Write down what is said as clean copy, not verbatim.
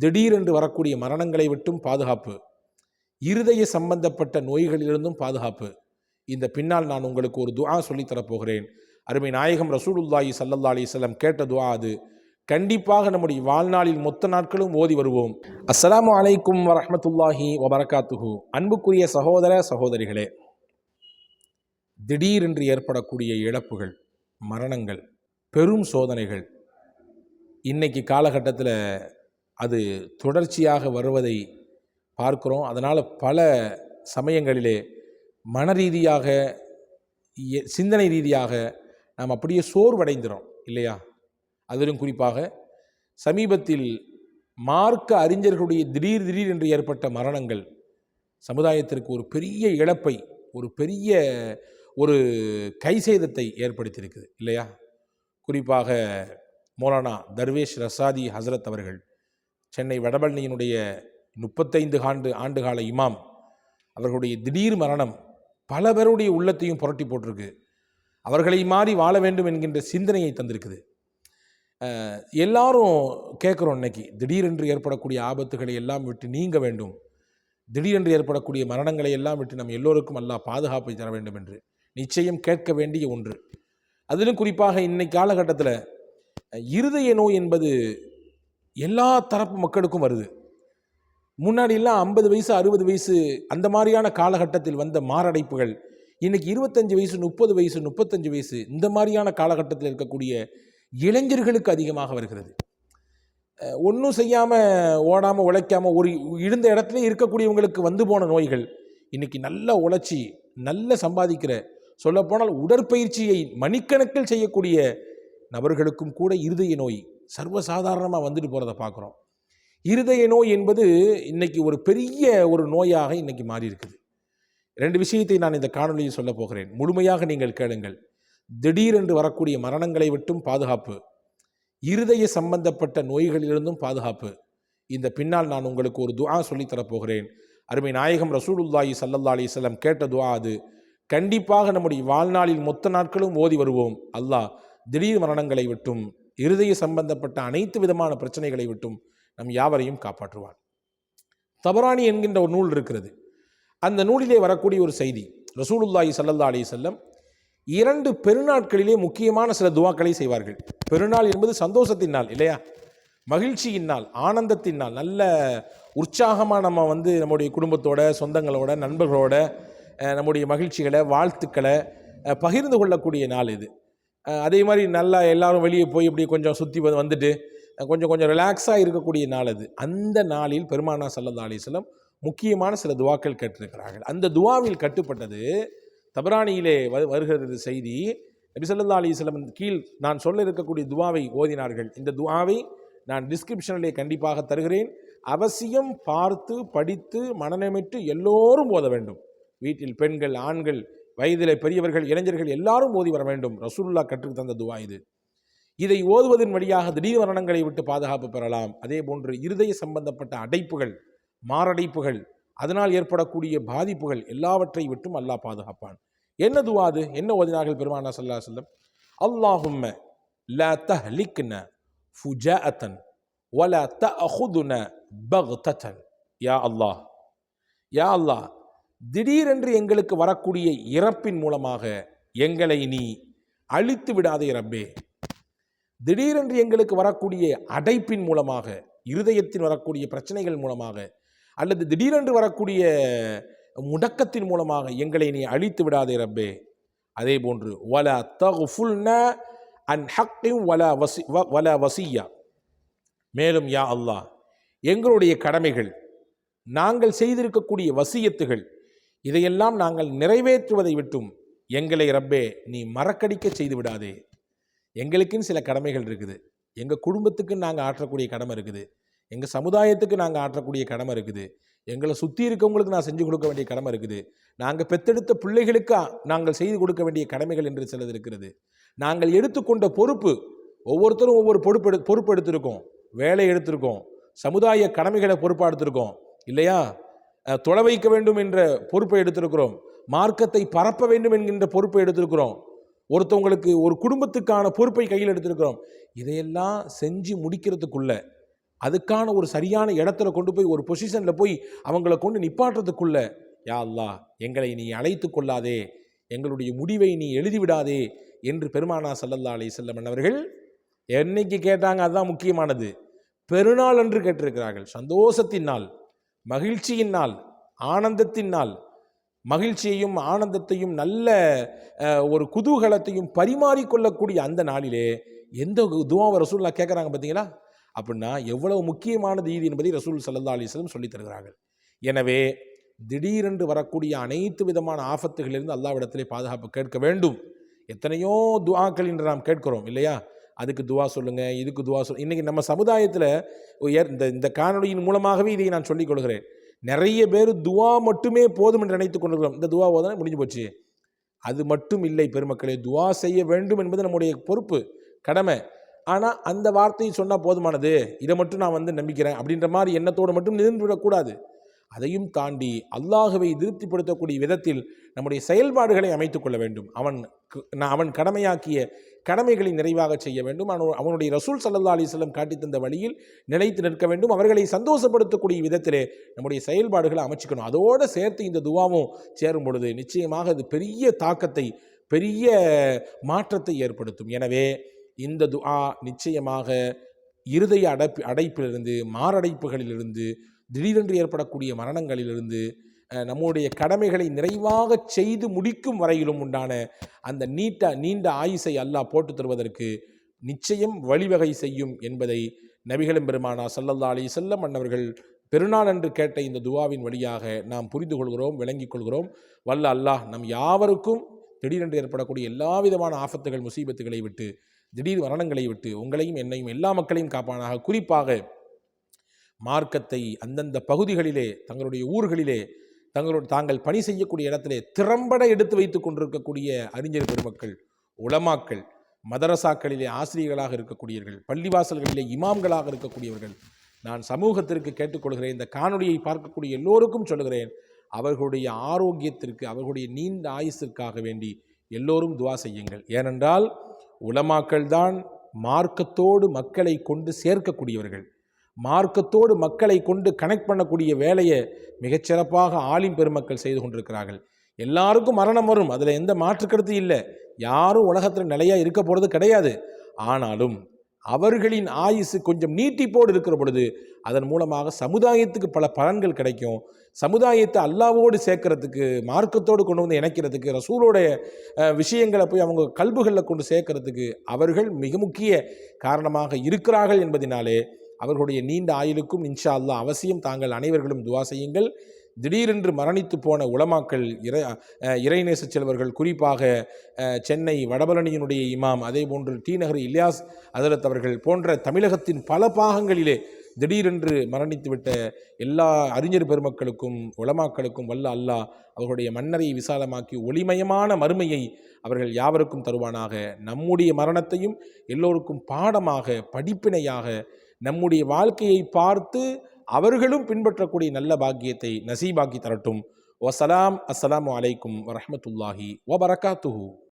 திடீரென்று வரக்கூடிய மரணங்களை விட்டும் பாதுகாப்பு, இருதய சம்பந்தப்பட்ட நோய்களிலிருந்தும் பாதுகாப்பு. இந்த பின்னால் நான் உங்களுக்கு ஒரு துஆ சொல்லித்தரப்போகிறேன். அருமை நாயகம் ரசூலுல்லாஹி ஸல்லல்லாஹு அலைஹி வஸல்லம் கேட்ட துஆ அது. கண்டிப்பாக நம்முடைய வாழ்நாளில் மொத்த நாட்களும் ஓதி வருவோம். அஸ்ஸலாமு அலைக்கும் வரஹ்மத்துல்லாஹி வபரகாத்துஹு. அன்புக்குரிய சகோதர சகோதரிகளே, திடீரென்று ஏற்படக்கூடிய இழப்புகள், மரணங்கள், பெரும் சோதனைகள் இன்னைக்கு காலகட்டத்தில் அது தொடர்ச்சியாக வருவதை பார்க்கிறோம். அதனால் பல சமயங்களிலே மன ரீதியாக, சிந்தனை ரீதியாக நாம் அப்படியே சோர்வடைந்துறோம் இல்லையா? அதிலும் குறிப்பாக சமீபத்தில் மார்க்க அறிஞர்களுடைய திடீர் என்று ஏற்பட்ட மரணங்கள் சமுதாயத்திற்கு ஒரு பெரிய இழப்பை, ஒரு பெரிய ஒரு கைசேதத்தை ஏற்படுத்தியிருக்குது இல்லையா? குறிப்பாக மௌலானா தர்வேஷ் ரசாதி ஹசரத் அவர்கள், சென்னை வடபழனியினுடைய 35 ஆண்டுகால இமாம், அவர்களுடைய திடீர் மரணம் பல பேருடைய உள்ளத்தையும் புரட்டி போட்டிருக்கு. அவர்களை மாறி வாழ வேண்டும் என்கின்ற சிந்தனையை தந்திருக்குது. எல்லாரும் கேட்குறோம், இன்னைக்கு திடீரென்று ஏற்படக்கூடிய ஆபத்துகளை எல்லாம் விட்டு நீங்க வேண்டும், திடீரென்று ஏற்படக்கூடிய மரணங்களை எல்லாம் விட்டு நம் எல்லோருக்கும் அல்லாஹ் பாதுகாப்பை தர வேண்டும் என்று நிச்சயம் கேட்க வேண்டிய ஒன்று. அதிலும் குறிப்பாக இன்னைக்கு காலகட்டத்தில் இருதய நோய் என்பது எல்லா தரப்பு மக்களுக்கும் வருது. முன்னாடியெல்லாம் 50 வயசு 60 வயசு அந்த மாதிரியான காலகட்டத்தில் வந்த மாரடைப்புகள் இன்னைக்கு 25 வயசு 30 வயசு 35 வயசு இந்த மாதிரியான காலகட்டத்தில் இருக்கக்கூடிய இளைஞர்களுக்கு அதிகமாக வருகிறது. ஒன்றும் செய்யாமல், ஓடாமல், உழைக்காமல் ஒரு இருந்த இடத்துல இருக்கக்கூடியவங்களுக்கு வந்து போன நோய்கள் இன்னைக்கு நல்லா உழைச்சி நல்ல சம்பாதிக்கிற, சொல்லப்போனால் உடற்பயிற்சியை மணிக்கணக்கில் செய்யக்கூடிய நபர்களுக்கும் கூட இருதய நோய் சர்வசாதாரணமாக வந்துட்டு போகிறத பார்க்குறோம். இருதய நோய் என்பது இன்னைக்கு ஒரு பெரிய ஒரு நோயாக இன்னைக்கு மாறி இருக்குது. 2 விஷயத்தை நான் இந்த காணொலியில் சொல்ல போகிறேன், முழுமையாக நீங்கள் கேளுங்கள். திடீரென்று வரக்கூடிய மரணங்களை விட்டும் பாதுகாப்பு, இருதய சம்பந்தப்பட்ட நோய்களிலிருந்தும் பாதுகாப்பு. இந்த பின்னால் நான் உங்களுக்கு ஒரு துஆ சொல்லித்தரப்போகிறேன். அருமை நாயகம் ரசூலுல்லாஹி ஸல்லல்லாஹு அலைஹி வஸல்லம் கேட்ட துஆ அது. கண்டிப்பாக நம்முடைய வாழ்நாளில் மொத்த நாட்களும் ஓதி வருவோம். அல்லாஹ் திடீர் மரணங்களை விட்டும், இருதய சம்பந்தப்பட்ட அனைத்து விதமான பிரச்சனைகளை விட்டும் நம் யாவரையும் காப்பாற்றுவான். தபரானி என்கின்ற ஒரு நூல் இருக்கிறது. அந்த நூலிலே வரக்கூடிய ஒரு செய்தி, ரசூலுல்லாஹி ஸல்லல்லாஹு அலைஹி வஸல்லம் 2 பெருநாட்களிலே முக்கியமான சில துவாக்களை செய்வார்கள். பெருநாள் என்பது சந்தோஷத்தின் நாள் இல்லையா? மகிழ்ச்சியின் நாள், ஆனந்தத்தின் நாள், நல்ல உற்சாகமாக நம்ம நம்முடைய குடும்பத்தோட, சொந்தங்களோட, நண்பர்களோட நம்முடைய மகிழ்ச்சிகளை, வாழ்த்துக்களை பகிர்ந்து கொள்ளக்கூடிய நாள் இது. அதே மாதிரி நல்லா எல்லாரும் வெளியே போய் இப்படி கொஞ்சம் சுற்றி வந்துட்டு கொஞ்சம் ரிலாக்ஸாக இருக்கக்கூடிய நாள் அது. அந்த நாளில் பெருமானா ஸல்லல்லாஹு அலைஹி வஸல்லம் முக்கியமான சில துவாக்கள் கேட்டிருக்கிறார்கள். அந்த துவாவில் கட்டுப்பட்டது தபரானியிலே வருகிறது செய்தி. நபி ஸல்லல்லாஹு அலைஹி வஸல்லம் கீழ் நான் சொல்ல இருக்கக்கூடிய துவாவை ஓதினார்கள். இந்த துவாவை நான் டிஸ்கிரிப்ஷனிலே கண்டிப்பாக தருகிறேன். அவசியம் பார்த்து படித்து மனநமிட்டு எல்லோரும் ஓத வேண்டும். வீட்டில் பெண்கள், ஆண்கள், வயதிலே பெரியவர்கள், இளைஞர்கள் எல்லாரும் ஓதி வர வேண்டும். ரசூலுல்லாஹ் கற்றுத் தந்த துவா இது. இதை ஓதுவதன் வழியாக திடீர் மரணங்களை விட்டு பாதுகாப்பு பெறலாம். அதே போன்று இருதய சம்பந்தப்பட்ட அடைப்புகள், மாரடைப்புகள், அதனால் ஏற்படக்கூடிய பாதிப்புகள் எல்லாவற்றை விட்டும் அல்லாஹ் பாதுகாப்பான். என்ன துவா அது? என்ன ஓதினார்கள் பெருமானா ஸல்லல்லாஹு அலைஹி வஸல்லம்? அல்லாஹும்ம லா தஹ்லிக்னா ஃபுஜாஅத்தன் வலா தஅஹுதுனா பக்தத்தன். யா அல்லாஹ், யா அல்லாஹ், திடீரென்று எங்களுக்கு வரக்கூடிய இறப்பின் மூலமாக எங்களை நீ அழித்து விடாதே ரப்பே. திடீரென்று எங்களுக்கு வரக்கூடிய அடைப்பின் மூலமாக, இருதயத்தின் வரக்கூடிய பிரச்சனைகள் மூலமாக, அல்லது திடீரென்று வரக்கூடிய முடக்கத்தின் மூலமாக எங்களை நீ அழித்து விடாதே ரப்பே. அதே போன்று வலா தக்ஃபுல்னா அன் ஹக்கின் வலா வசியா. மேலும் யா அல்லாஹ், எங்களுடைய கடமைகள், நாங்கள் செய்திருக்கக்கூடிய வசியத்துகள், இதையெல்லாம் நாங்கள் நிறைவேற்றுவதை விட்டும் எங்களை ரப்பே நீ மறக்கடிக்க செய்து விடாதே. எங்களுக்குன்னு சில கடமைகள் இருக்குது, எங்கள் குடும்பத்துக்கு நாங்கள் ஆற்றக்கூடிய கடமை இருக்குது, எங்கள் சமுதாயத்துக்கு நாங்கள் ஆற்றக்கூடிய கடமை இருக்குது, எங்களை சுற்றி இருக்கவங்களுக்கு நான் செஞ்சு கொடுக்க வேண்டிய கடமை இருக்குது, நாங்கள் பெத்தெடுத்த பிள்ளைகளுக்கு நாங்கள் செய்து கொடுக்க வேண்டிய கடமைகள் என்று சிலது இருக்கிறது. நாங்கள் எடுத்துக்கொண்ட பொறுப்பு, ஒவ்வொருத்தரும் ஒவ்வொரு பொறுப்பு எடுத்திருக்கோம், வேலை எடுத்திருக்கோம், சமுதாய கடமைகளை பொறுப்பாக எடுத்திருக்கோம் இல்லையா? தொலை வைக்க வேண்டும் என்ற பொறுப்பை எடுத்திருக்கிறோம், மார்க்கத்தை பரப்ப வேண்டும் என்கின்ற பொறுப்பை எடுத்திருக்கிறோம், ஒருத்தவங்களுக்கு ஒரு குடும்பத்துக்கான பொறுப்பை கையில் எடுத்திருக்கிறோம். இதையெல்லாம் செஞ்சு முடிக்கிறதுக்குள்ள அதுக்கான ஒரு சரியான இடத்துல கொண்டு போய் ஒரு பொசிஷனில் போய் அவங்கள கொண்டு நிப்பாட்டுறதுக்குள்ள, யா அல்லாஹ் எங்களை நீ அழைத்து கொள்ளாதே, எங்களுடைய முடிவை நீ எழுதிவிடாதே என்று பெருமானா ஸல்லல்லாஹு அலைஹி வஸல்லம் அவர்கள் என்னைக்கு கேட்டாங்க? அதுதான் முக்கியமானது. பெருநாள் என்று கேட்டிருக்கிறார்கள். சந்தோஷத்தின் நாள், மகிழ்ச்சியின் நாள், ஆனந்தத்தின் நாள். மகிழ்ச்சியையும் ஆனந்தத்தையும் நல்ல ஒரு குதூகலத்தையும் பரிமாறிக்கொள்ளக்கூடிய அந்த நாளிலே எந்த துஆவை ரசூலுல்லாஹ் கேட்குறாங்க பார்த்தீங்களா? அப்படின்னா எவ்வளவு முக்கியமானது இது என்பதை ரசூல் ஸல்லல்லாஹு அலைஹி வஸல்லம் சொல்லித் தருகிறார்கள். எனவே திடீரென்று வரக்கூடிய அனைத்து விதமான ஆபத்துகளிலிருந்து அல்லாஹ்விடத்திலே பாதுகாப்பு கேட்க வேண்டும். எத்தனையோ துஆக்கள் இன்று நாம் கேட்கிறோம் இல்லையா? அதுக்கு துஆ சொல்லுங்க, இதுக்கு துஆ சொல்லுங்க. இன்னைக்கு நம்ம சமுதாயத்தில் இந்த காணொலியின் மூலமாகவே இதை நான் சொல்லிக் கொள்கிறேன். நிறைய பேர் துஆ மட்டுமே போதும் என்று நினைத்துக் கொண்டிருக்கிறோம். இந்த துஆ ஓதுனா முடிஞ்சு போச்சு. அது மட்டும் இல்லை பெருமக்களே, துஆ செய்ய வேண்டும் என்பது நம்முடைய பொறுப்பு, கடமை. ஆனால் அந்த வார்த்தையை சொன்னால் போதுமானது, இதை மட்டும் நான் நம்பிக்கிறேன் அப்படின்ற மாதிரி எண்ணத்தோடு மட்டும் நின்று விடக்கூடாது. அதையும் தாண்டி அல்லாஹ்வை திருப்திப்படுத்தக்கூடிய விதத்தில் நம்முடைய செயல்பாடுகளை அமைத்துக் கொள்ள வேண்டும். அவன் கடமையாக்கிய கடமைகளை நிறைவாக செய்ய வேண்டும். அவனுடைய ரசூல் ஸல்லல்லாஹு அலைஹி வஸல்லம் காட்டி தந்த வழியில் நிலைத்து நிற்க வேண்டும். அவர்களை சந்தோஷப்படுத்தக்கூடிய விதத்திலே நம்முடைய செயல்பாடுகளை அமைச்சுக்கணும். அதோடு சேர்த்து இந்த துஆவும் சேரும் பொழுது நிச்சயமாக அது பெரிய தாக்கத்தை, பெரிய மாற்றத்தை ஏற்படுத்தும். எனவே இந்த துஆ நிச்சயமாக இருதய அடைப்பிலிருந்து, மாரடைப்புகளிலிருந்து, திடீரென்று ஏற்படக்கூடிய மரணங்களிலிருந்து, நம்முடைய கடமைகளை நிறைவாக செய்து முடிக்கும் வரையிலும் உண்டான அந்த நீண்ட ஆயுசை அல்லாஹ் போட்டு தருவதற்கு நிச்சயம் வழிவகை செய்யும் என்பதை நபிகளும் பெருமானா ஸல்லல்லாஹு அலைஹி வஸல்லம் அன்னவர்கள் பெருநாள் என்று கேட்ட இந்த துஆவின் வழியாக நாம் புரிந்து கொள்கிறோம், விளங்கிக் கொள்கிறோம். வல்ல அல்லாஹ் நம் யாவருக்கும் திடீரென்று ஏற்படக்கூடிய எல்லா விதமான ஆபத்துகள், முசீபத்துகளை விட்டு, திடீர் மரணங்களை விட்டு உங்களையும் என்னையும் எல்லா மக்களையும் காப்பானாக. குறிப்பாக மார்க்கத்தை அந்தந்த பகுதிகளிலே, தங்களுடைய ஊர்களிலே, தாங்கள் பணி செய்யக்கூடிய இடத்திலே திறம்பட எடுத்து வைத்துக் கொண்டிருக்கக்கூடிய அறிஞர் பெருமக்கள், உலமாக்கள், மதரசாக்களிலே ஆசிரியர்களாக இருக்கக்கூடியவர்கள், பள்ளிவாசல்களிலே இமாம்களாக இருக்கக்கூடியவர்கள், நான் சமூகத்திற்கு கேட்டுக்கொள்கிறேன், இந்த காணொலியை பார்க்கக்கூடிய எல்லோருக்கும் சொல்லுகிறேன், அவர்களுடைய ஆரோக்கியத்திற்கு, அவர்களுடைய நீண்ட ஆயுசிற்காக வேண்டி எல்லோரும் துஆ செய்யுங்கள். ஏனென்றால் உலமாக்கள் தான் மார்க்கத்தோடு மக்களை கொண்டு சேர்க்கக்கூடியவர்கள். மார்க்கத்தோடு மக்களை கொண்டு கனெக்ட் பண்ணக்கூடிய வேலையை மிகச்சிறப்பாக ஆலிம் பெருமக்கள் செய்து கொண்டிருக்கிறார்கள். எல்லாருக்கும் மரணம் வரும், அதில் எந்த மாற்று கருத்து இல்லை. யாரும் உலகத்தில் நிலையாக இருக்க போகிறது கிடையாது. ஆனாலும் அவர்களின் ஆயுசு கொஞ்சம் நீட்டிப்போடு இருக்கிற பொழுது அதன் மூலமாக சமுதாயத்துக்கு பல பலன்கள் கிடைக்கும். சமுதாயத்தை அல்லாஹ்வோடு சேர்க்கறதுக்கு, மார்க்கத்தோடு கொண்டு வந்து இணைக்கிறதுக்கு, ரசூலோடைய விஷயங்களை போய் அவங்க கல்புகளில் கொண்டு சேர்க்கறதுக்கு அவர்கள் மிக முக்கிய காரணமாக இருக்கிறார்கள் என்பதினாலே அவர்களுடைய நீண்ட ஆயுளுக்கும் இன்ஷா அல்லாஹ் அவசியம் தாங்கள் அனைவர்களும் துஆ செய்யுங்கள். திடீரென்று மரணித்து போன உலமாக்கள், இறைநேச செல்வர்கள், குறிப்பாக சென்னை வடபழனியினுடைய இமாம், அதே போன்று டி நகர் இல்யாஸ் ஹஜ்ரத் அவர்கள் போன்ற தமிழகத்தின் பல பாகங்களிலே திடீரென்று மரணித்துவிட்ட எல்லா அறிஞர் பெருமக்களுக்கும், உலமாக்களுக்கும் வல்ல அல்லாஹ் அவர்களுடைய மன்னரை விசாலமாக்கி ஒளிமயமான மறுமையை அவர்கள் யாவருக்கும் தருவானாக. நம்முடைய மரணத்தையும் எல்லோருக்கும் பாடமாக, படிப்பினையாக, நம்முடைய வாழ்க்கையை பார்த்து அவர்களும் பின்பற்றக்கூடிய நல்ல பாக்கியத்தை நசீபாக்கி தரட்டும். வசலாம். அஸ்ஸலாமு அலைக்கும் வரஹ்மத்துல்லாஹி வபரகாத்துஹு.